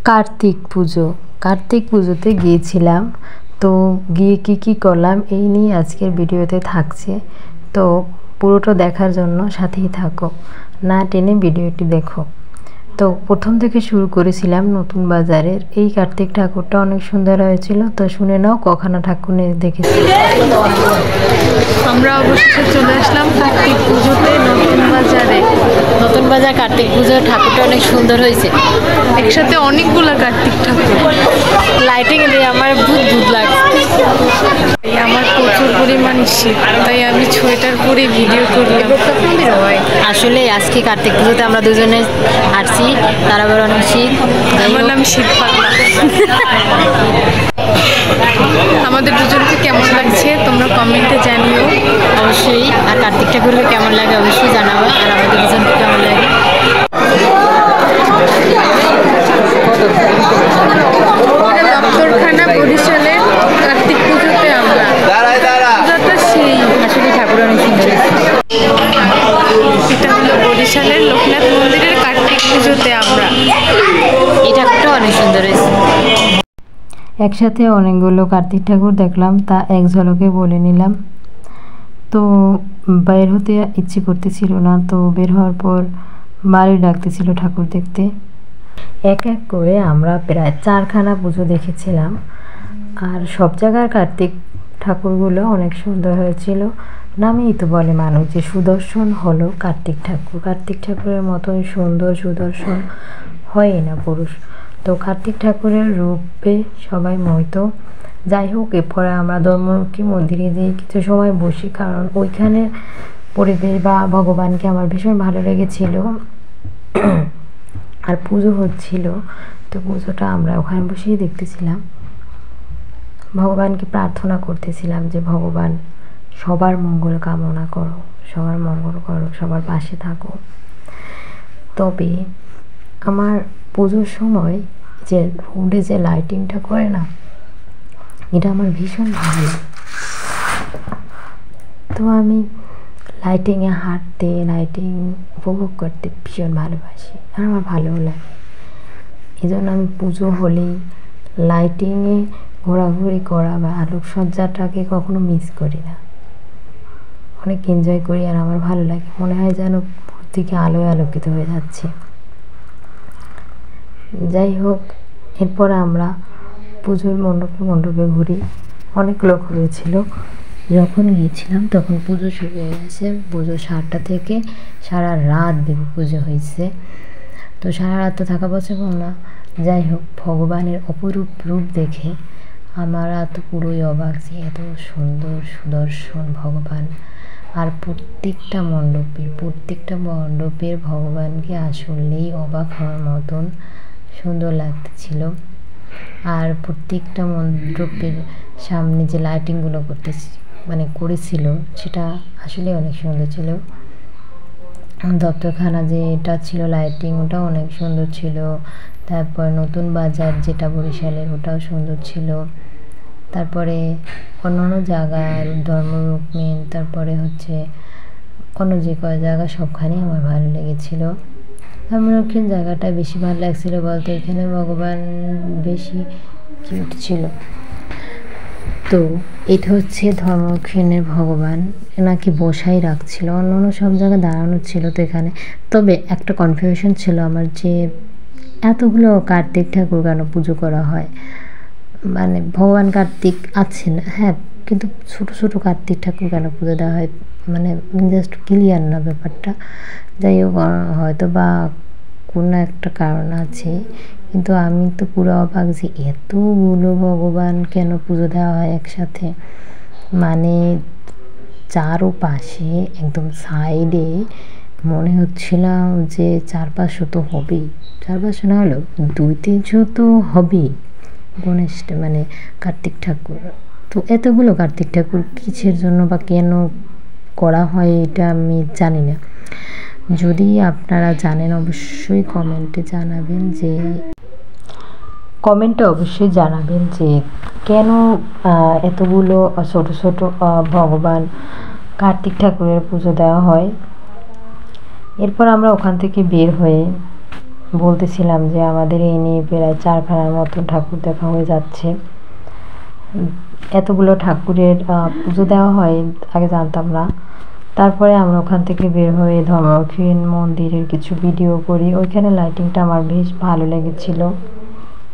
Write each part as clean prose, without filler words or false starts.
কার্তিক পুজোতে গিয়েছিলাম। তো গিয়ে কি করলাম এই নিয়ে আজকের ভিডিওতে থাকছে। তো পুরোটা দেখার জন্য সাথেই থাকো, না টেনে ভিডিওটি দেখো। তো প্রথম থেকে শুরু করেছিলাম নতুন বাজারের। এই কার্তিক ঠাকুরটা অনেক সুন্দর হয়েছিল। তো শুনে নাও কখানা ঠাকুর দেখেছি। আমরা অবশ্যই চলে আসলাম কার্তিক পুজোতে নতুন বাজার কার্তিক পুজোর ঠাকুরটা অনেক সুন্দর হয়েছে। একসাথে অনেকগুলো কার্তিক ঠাকুর লাইটিং দিয়ে আমার ভূত লাগছে। আমার প্রচুর পরিমাণ শীত, তাই আমি সোয়েটার পরে ভিডিও করি। আসলে আজকে কার্তিক পুজোতে আমরা দুজনে আসছি, তার আবার অনেক শীত। আমার নাম শীত পাগলা। আমাদের দুজনকে কেমন লাগছে তোমরা কমেন্টে জানিও অবশ্যই। আর কার্তিক ঠাকুরকে কেমন লাগে অবশ্যই জানাবো, আর আমাদের দুজনকে কেমন লাগে। দপ্তরখানা বরিশালের কার্তিক পুজোতে আমরা পুজোটা সেই আসলে ঠাকুর অনেক সুন্দর। এটা হলো বরিশালের লোকনাথ মন্দিরের কার্তিক পুজোতে আমরা, এই ঠাকুরটা অনেক সুন্দর হয়েছে। একসাথে অনেকগুলো কার্তিক ঠাকুর দেখলাম, তা এক ঝলকে বলে নিলাম। তো বের হতে ইচ্ছে করতেছিল না, তো বের হওয়ার পর বাড়ি ডাকতেছিল ঠাকুর দেখতে। এক এক করে আমরা প্রায় 4খানা পুজো দেখেছিলাম। আর সব জায়গার কার্তিক ঠাকুরগুলো অনেক সুন্দর হয়েছিল। নামেই তো বলে মানুষ যে সুদর্শন হলো কার্তিক ঠাকুর। কার্তিক ঠাকুরের মতন সুন্দর সুদর্শন হয় না পুরুষ। তো কার্তিক ঠাকুরের রূপে সবাই মোহিত। যাই হোক, এরপরে আমরা ধর্মরক্ষী মন্দিরে যেয়ে কিছু সময় বসি, কারণ ওইখানে পরিবেশ বা ভগবানকে আমার ভীষণ ভালো লেগেছিল। আর পুজো হচ্ছিল, তো পুজোটা আমরা ওখানে বসেই দেখতেছিলাম। ভগবানকে প্রার্থনা করতেছিলাম যে ভগবান সবার মঙ্গল কামনা করো, সবার মঙ্গল করো, সবার পাশে থাকো। তবে আমার পুজোর সময় যে রোডে যে লাইটিংটা করে না, এটা আমার ভীষণ ভালো লাগে। তো আমি লাইটিংয়ে হাঁটতে, লাইটিং উপভোগ করতে ভীষণ ভালোবাসি, আর আমার ভালোও লাগে। এই জন্য আমি পুজো হলেই লাইটিংয়ে ঘোরাঘুরি করা বা আলোকসজ্জাটাকে কখনো মিস করি না, অনেক এনজয় করি। আর আমার ভালো লাগে, মনে হয় যেন প্রতিদিকে আলোয় আলোকিত হয়ে যাচ্ছে। যাই হোক, এরপর আমরা পুজোর মণ্ডপে ঘুরি। অনেক লোক হয়েছিল যখন গিয়েছিলাম, তখন পুজো শুরু হয়ে গেছে। পুজো 7টা থেকে সারা রাত দেবী পুজো হয়েছে। তো সারা রাত তো থাকা পসিবল না। যাই হোক, ভগবানের অপরূপ রূপ দেখে আমরা তো পুরোই অবাক যে এত সুন্দর সুদর্শন ভগবান। আর প্রত্যেকটা মণ্ডপের ভগবানকে আসলেই অবাক হওয়ার মতন সুন্দর লাগতেছিল। আর প্রত্যেকটা মণ্ডপের সামনে যে লাইটিংগুলো করেছিল, সেটা আসলে অনেক সুন্দর ছিল। দপ্তরখানা যে এটা ছিল লাইটিং, ওটাও অনেক সুন্দর ছিল। তারপর নতুন বাজার যেটা বরিশালের, ওটাও সুন্দর ছিল। তারপরে অন্যান্য জায়গার ধর্মরূপমেন, তারপরে হচ্ছে অন্য যে কয় জায়গা, সবখানেই আমার ভালো লেগেছিল। ধর্মরক্ষীর জায়গাটা বেশি ভালো লাগছিল বলতে এখানে ভগবান বেশি কিউট ছিল। তো এটা হচ্ছে ধর্মরক্ষীণের ভগবান, এনাকে বসাই রাখছিল, অন্য সব জায়গায় দাঁড়ানো ছিল। তো এখানে তবে একটা কনফিউশন ছিল আমার, যে এতগুলো কার্তিক ঠাকুর কেন পুজো করা হয়? মানে ভগবান কার্তিক আছেন, হ্যাঁ, কিন্তু ছোট ছোট কার্তিক ঠাকুর কেন পুজো দেওয়া হয়? মানে জাস্ট ক্লিয়ার না ব্যাপারটা। যাই হোক, হয়তো বা কোনো একটা কারণ আছে, কিন্তু আমি তো পুরো অবাক যে এতগুলো ভগবান কেন পুজো দেওয়া হয় একসাথে। মানে চারপাশে একদম সাইডে মনে হচ্ছিল যে 4-500 তো হবেই, 4-500 না হলেও 2-300 তো হবেই গণেশ কার্তিক ঠাকুর। তো এতগুলো কার্তিক ঠাকুর কিসের জন্য বা কেন করা হয় এটা আমি জানি না। যদি আপনারা জানেন অবশ্যই কমেন্টে জানাবেন যে কেন এতগুলো ছোট ছোট ভগবান কার্তিক ঠাকুরের পুজো দেওয়া হয়। এরপর আমরা ওখান থেকে বের হয়ে বলতেছিলাম যে আমাদের এই নিয়ে প্রায় 4খানার মতো ঠাকুর দেখা হয়ে যাচ্ছে। এতগুলো ঠাকুরের পুজো দেওয়া হয় আগে জানতাম না। তারপরে আমরা ওখান থেকে বের হয়ে ধর্মরক্ষণ মন্দিরের কিছু ভিডিও করি। ওইখানে লাইটিংটা আমার বেশ ভালো লেগেছিল,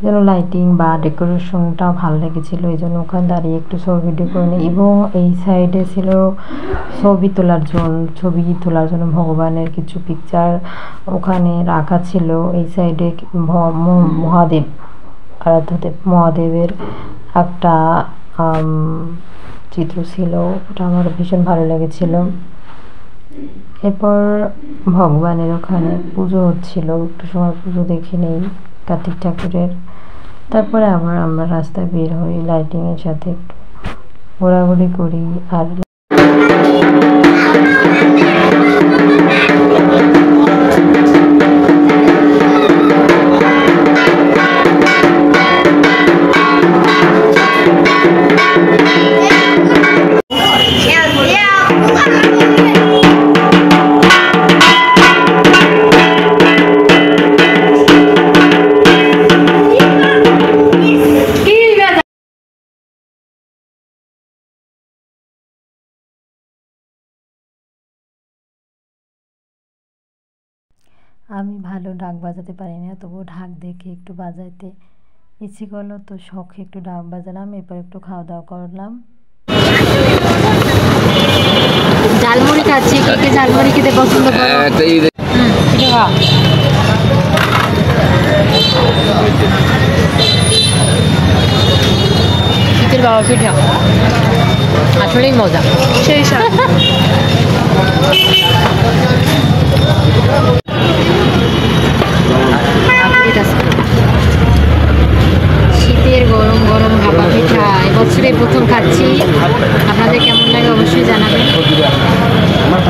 যেন লাইটিং বা ডেকোরেশনটা ভালো লেগেছিলো, এই জন্য ওখানে দাঁড়িয়ে একটু ছবি ভিডিও করে নিই। এবং এই সাইডে ছিল ছবি তোলার জন্য ভগবানের কিছু পিকচার ওখানে রাখা ছিল। এই সাইডে মহাদেব, আরাধ্যদেব মহাদেবের একটা চিত্র ছিল, ওটা আমার ভীষণ ভালো লেগেছিল। এরপর ভগবানের ওখানে পুজো হচ্ছিল, একটু সময় পুজো দেখে নেই কার্তিক ঠাকুরের। তারপরে আবার আমরা রাস্তায় বের হই, লাইটিংয়ের সাথে একটু ঘোরাঘুরি করি। আর আমি ভালো ঢাক বাজাতে পারি না, তবুও ঢাক দেখে একটু বাজাইতে ইচ্ছে করলো, তো শখে একটু ঢাক বাজালাম। এরপর একটু খাওয়া দাওয়া করলাম। ঝালমুড়ি খাচ্ছি, কে ঝালমুড়ি খেতে পছন্দ করে? শীতের বাবা পিঠা আসলেই মজা, সেই স্বাদ। শীতের গরম গরম ভাপা পিঠা এবছরে প্রথম খাচ্ছি। আপনাদের কেমন লাগে অবশ্যই জানাবেন। আমার